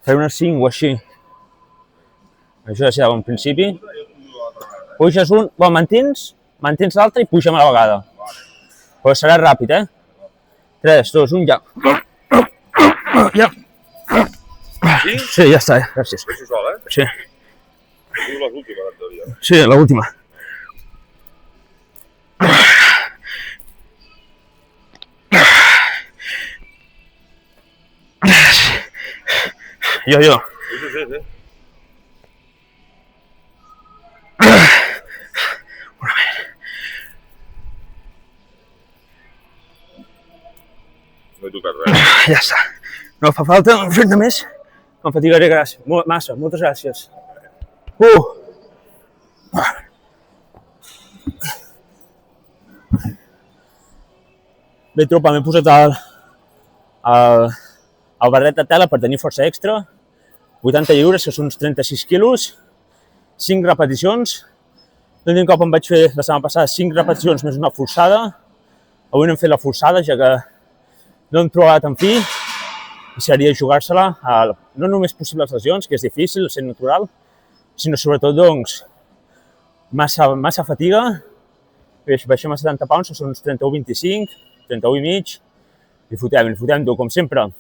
Faré unes 5 o així. Això ja serà bon principi. Puges un, mantens l'altre i pugem a la vegada. Però serà ràpid, 3, 2, 1, ja. Ja. Sí, ja està, gràcies. Això sol, Sí. Diu l'última, en teoria. Sí, l'última. Jo. Sí. No he tocat res. Ja està. No fa falta fer-ne més. Em fatigaré massa. Moltes gràcies. Bé, tropa, m'he posat el barret de tela per tenir força extra. 80 lliures, que són uns 36 quilos. 5 repeticions. L'últim cop em vaig fer la setmana passada 5 repeticions més una forçada. Avui no hem fet la forçada, ja que no hem trobat en fi. I seria jugar-se-la a no només possibles lesions, que és difícil, sent natural, sinó sobretot, doncs, massa fatiga. Baixem a 70 pounds, que són uns 31,25, 31,5. I fotem dur, com sempre.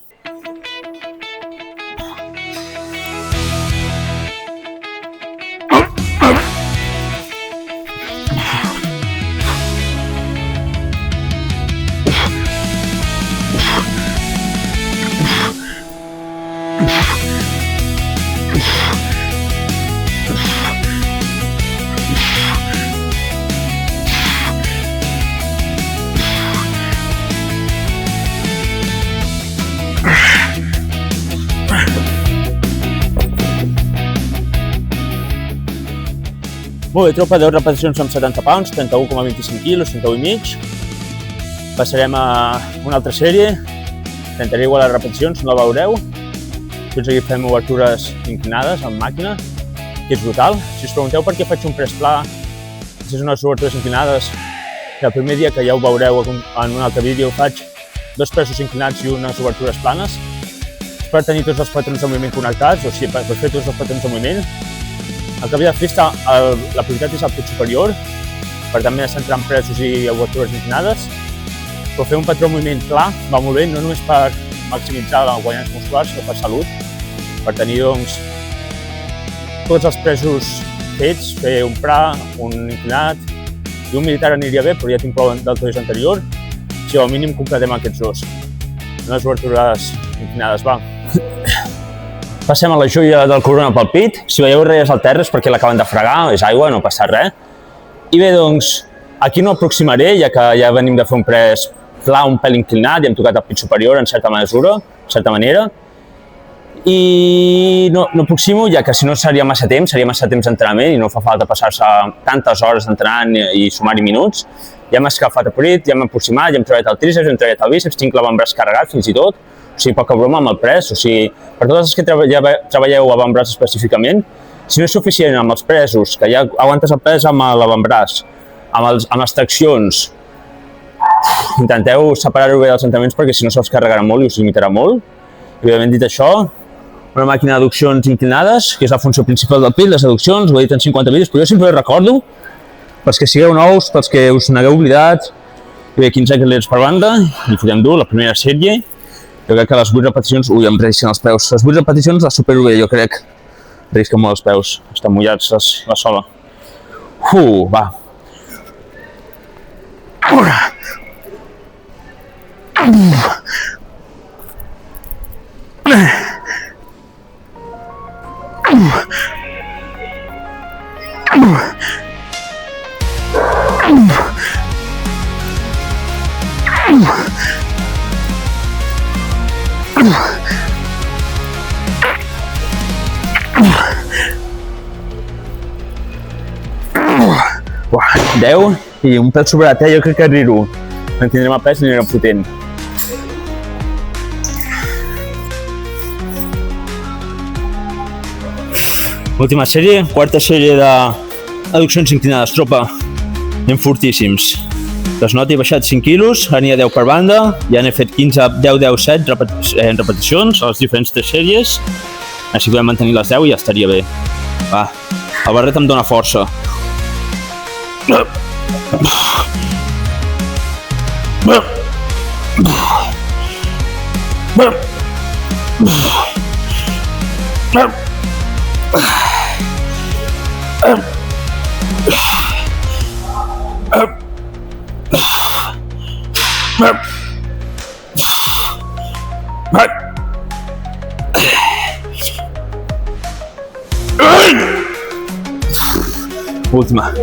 Molt bé, tropa, 10 repeticions amb 70 pounds, 31,25 quilos, 31,5. Passarem a una altra sèrie. Intentaré igualar les repeticions, no la veureu. Fins aquí fem obertures inclinades amb màquina, que és brutal. Si us pregunteu per què faig un press pla, si són unes obertures inclinades, que el primer dia, que ja ho veureu en un altre vídeo, faig 2 pressos inclinats i unes obertures planes per tenir tots els patrons de moviment connectats, o sigui, per fer tots els patrons de moviment. Al cap i a la fi, la prioritat és el pit superior, per tant m'he de centrar en pressos i obertures inclinades, però fer un patró de moviment clar va molt bé, no només per maximitzar els guanyants musculars, sinó per salut, per tenir, doncs, tots els pressos fets, fer un pra, un inclinat i un militar aniria bé, però ja tinc prou del torneig anterior, si al mínim completem aquests dos. Unes obertures inclinades, va. Passem a la joia del corona pel pit. Si veieu ratlles al terra és perquè l'acaben de fregar, és aigua, no passa res. I bé, doncs, aquí no aproximaré, ja que ja venim de fer un press pla, un pèl inclinat, i hem tocat el pit superior en certa mesura, en certa manera. I no aproximo, ja que si no seria massa temps d'entrenament i no fa falta passar-se tantes hores entrenant i sumar-hi minuts. Ja hem escalfat el pit, ja hem aproximat, ja hem treballat el tríceps, hem treballat el bíceps, tinc l'avantbraç carregat fins i tot. O sigui, poca broma amb el press, o sigui, per totes les que treballeu avantbraç específicament, si no és suficient amb els pressos, que ja aguantes el pes amb l'avantbraç, amb les traccions, intenteu separar-ho bé dels entrenaments perquè si no se'ls carregarà molt i us limitarà molt. I òbviament dit això, una màquina d'adduccions inclinades, que és la funció principal del pit, les adduccions, ho he dit en 50 vídeos, però jo sempre recordo, pels que sigueu nous, pels que us n'hagueu oblidat, bé, 15 equilibris per banda, i fotem dur, la primera sèrie. Jo crec que les 8 repeticions, em rellisquen els peus. Les 8 repeticions les supero bé, jo crec. Rellisquen molt els peus, estan mullats la sola. Va. Uah, 10 i un pèl sobrat, jo crec que arribo. Mantindrem el pes i anirem fotent. Última sèrie, quarta sèrie d'adduccions inclinades, tropa. Anem fortíssims. Es nota, he baixat 5 quilos, ara n'hi ha 10 per banda, ja n'he fet 15, 10, 10, 7 repeticions a les diferents 3 sèries, així podem mantenir les 10 i ja estaria bé. Va, el barret em dóna força. Última.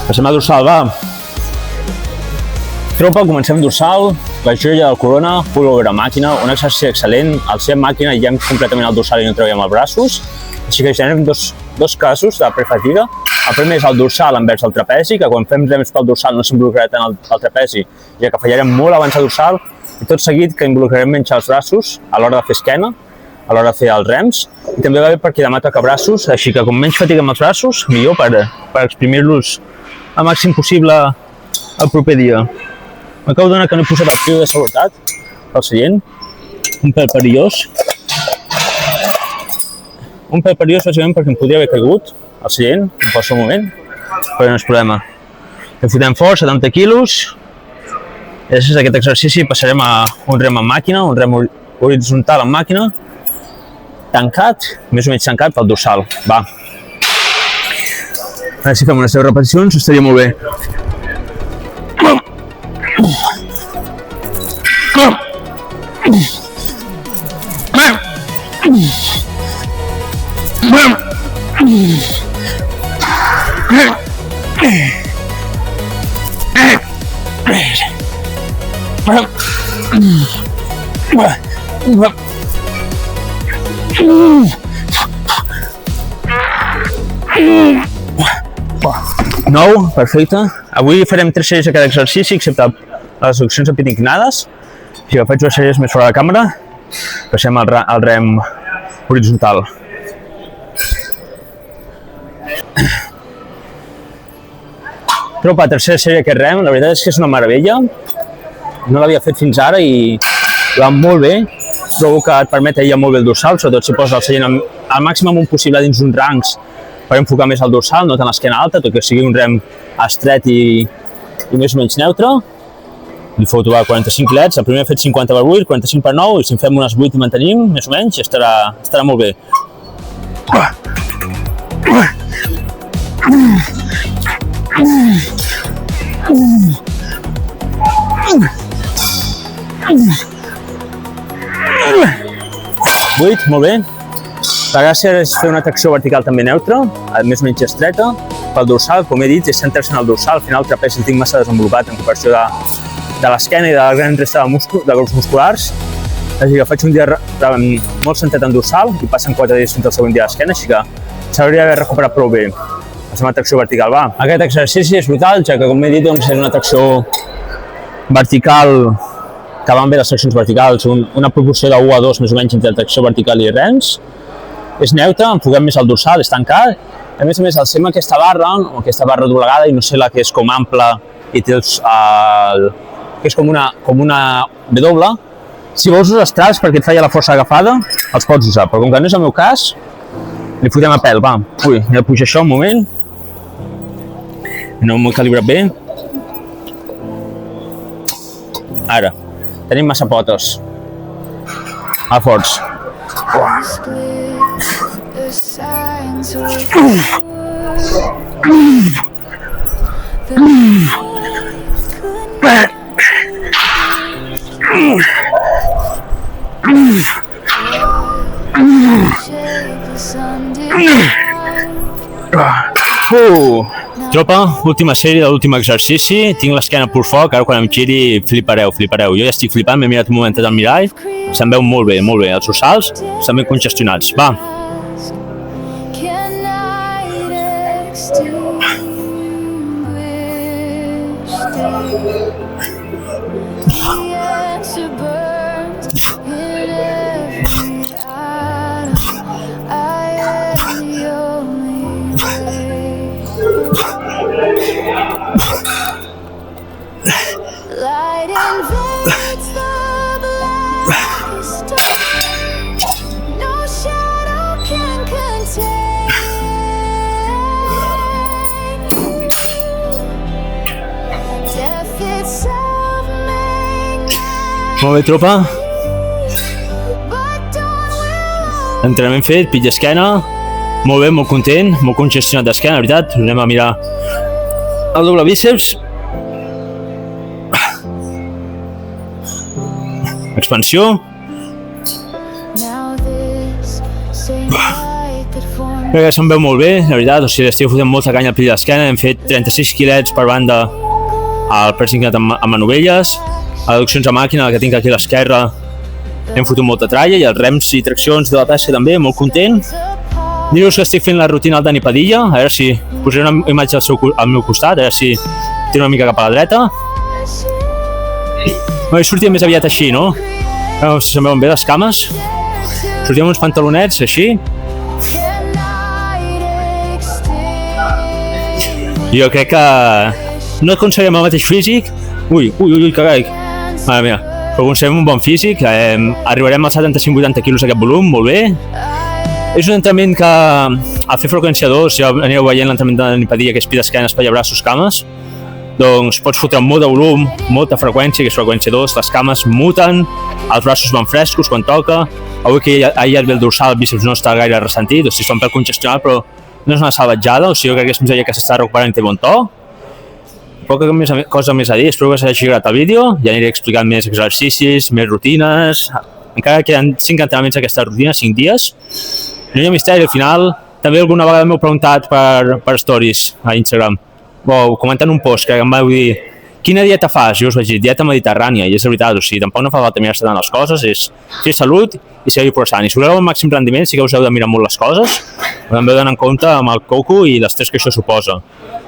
Passem a dorsal, va. Tropa, comencem dorsal, la joia del corona, pullover a màquina, un exercici excel·lent. Al ser màquina ja hem completament el dorsal i no treballem els braços, així que generem dos casos de prefatiga. El primer és el dorsal envers el trapezi, que quan fem rems pel dorsal no s'involucrarà tant el trapezi, ja que fallarem molt abans de dorsal, i tot seguit que involucrarem menys els braços a l'hora de fer esquena, a l'hora de fer els rems, i també va bé perquè demà toca braços, així que com menys fatiga amb els braços, millor per exprimir-los el màxim possible el proper dia. M'acabo d'adonar que no he posat el fil de seguretat al seient, un pèl perillós. Un pèl perillós bàsicament perquè em podria haver caigut al seient en qualsevol moment, però no és problema. Em fotem fort, 70 quilos, i després d'aquest exercici passarem a un rem en màquina, un rem horitzontal en màquina, tancat, més o menys tancat pel dorsal. Va. Ara si fem unes 10 repeticions estaria molt bé. Nou, perfecte. Avui farem 3 sèries de cada exercici, excepte les seccions de pit inclinades. Si faig unes sèries més fora de la càmera, passem al rem horitzontal. Tropa, tercera sèrie d'aquest rem, la veritat és que és una meravella. No l'havia fet fins ara i va molt bé. Trobo que et permet aïllar molt bé el dorsal, sobretot si poses el seient al màxim amunt possible dins uns rangs per enfocar més el dorsal, no tant l'esquena alta, tot que sigui un rem estret i més o menys neutre. Li fot 45 leds, el primer he fet 50 per 8, 45 per 9, i si en fem unes 8 i mantenim, més o menys, estarà molt bé. Molt bé. La gràcia és fer una tracció vertical també neutra, més o menys estreta, pel dorsal, com he dit, és centrar-se en el dorsal, al final el trapezi el tinc massa desenvolupat en comparació de l'esquena i de la gran resta de grups musculars, així que faig un dia molt centrat en dorsal i passen 4 dies fins al següent dia a l'esquena, així que s'hauria d'haver recuperat prou bé. Passem a tracció vertical, va. Aquest exercici és brutal, ja que com he dit és una tracció vertical que van bé les traccions verticals, una proporció de 1 a 2 més o menys entre tracció vertical i rems. És neutre, enfoquem més al dorsal, és tancat. A més, alcem aquesta barra doblegada i no sé la que és com ampla i té que és com una W. Si vols usar estrals perquè et falla la força agafada, els pots usar, però com que no és el meu cas, li fotem a pèl, va. Ui, he de pujar això un moment. No m'ho he calibrat bé. Ara, tenim massa potes. A forts. Tropa, última sèrie de l'últim exercici. Tinc l'esquena per foc, ara quan em giri flipareu. Jo ja estic flipant, m'he mirat un momentet al mirall, se'm veu molt bé, els dorsals estan ben congestionats. Va! Molt bé, tropa. Entrenament fet, pit d'esquena. Molt bé, molt content, molt congestionat d'esquena, la veritat. Anem a mirar el doble bíceps. Expansió. Crec que se'm veu molt bé, la veritat. O sigui, estic fotent molta canya al pit d'esquena. Hem fet 36 quilets per banda al press inclinat amb manovelles. Adduccions a màquina, que tinc aquí a l'esquerra, hem fotut molta tralla, i els rems i traccions de la peça també, molt content. Dir-vos que estic fent la rutina al Dani Padilla, a veure si posaré una imatge al meu costat, a veure si tiro una mica cap a la dreta. He sortit més aviat així, no? No sé si se'm veuen bé les cames. Sortim amb uns pantalonets, així. Jo crec que no aconseguirem el mateix físic. Ui, carai. Mare meva, però aconseguim un bon físic, arribarem als 75-80 quilos d'aquest volum, molt bé. És un entrenament que, al fer freqüència 2, ja anireu veient l'entrenament de Dani Padilla, que és pit d'esquena, espatlla, braços, cames, doncs pots fotre molt de volum, molta freqüència, que és freqüència 2, les cames muten, els braços van frescos quan toca. Avui que ahir el dorsal, el bíceps no està gaire ressentit, o sigui, està un pèl congestionat, però no és una salvatjada, o sigui, jo crec que és més allà que s'està recuperant i té bon to. Poca cosa més a dir, espero que s'hagi agradat el vídeo, ja aniré explicant més exercicis, més rutines, encara queden 5 entrenaments d'aquesta rutina, 5 dies. No hi ha misteri, al final, també alguna vegada m'heu preguntat per stories a Instagram, o comentant un post que em vau dir quina dieta fas? Jo us vaig dir dieta mediterrània, i és la veritat, o sigui, tampoc no fa falta mirar-se tant les coses, és fer salut i seguir progressant. I si voleu el màxim rendiment sí que us heu de mirar molt les coses, ho hem de donar en compte amb el coco i l'estrès que això suposa.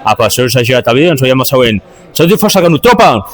Apa, si us ha agradat el vídeo, ens veiem al següent. Salut i força, Canut, tropa!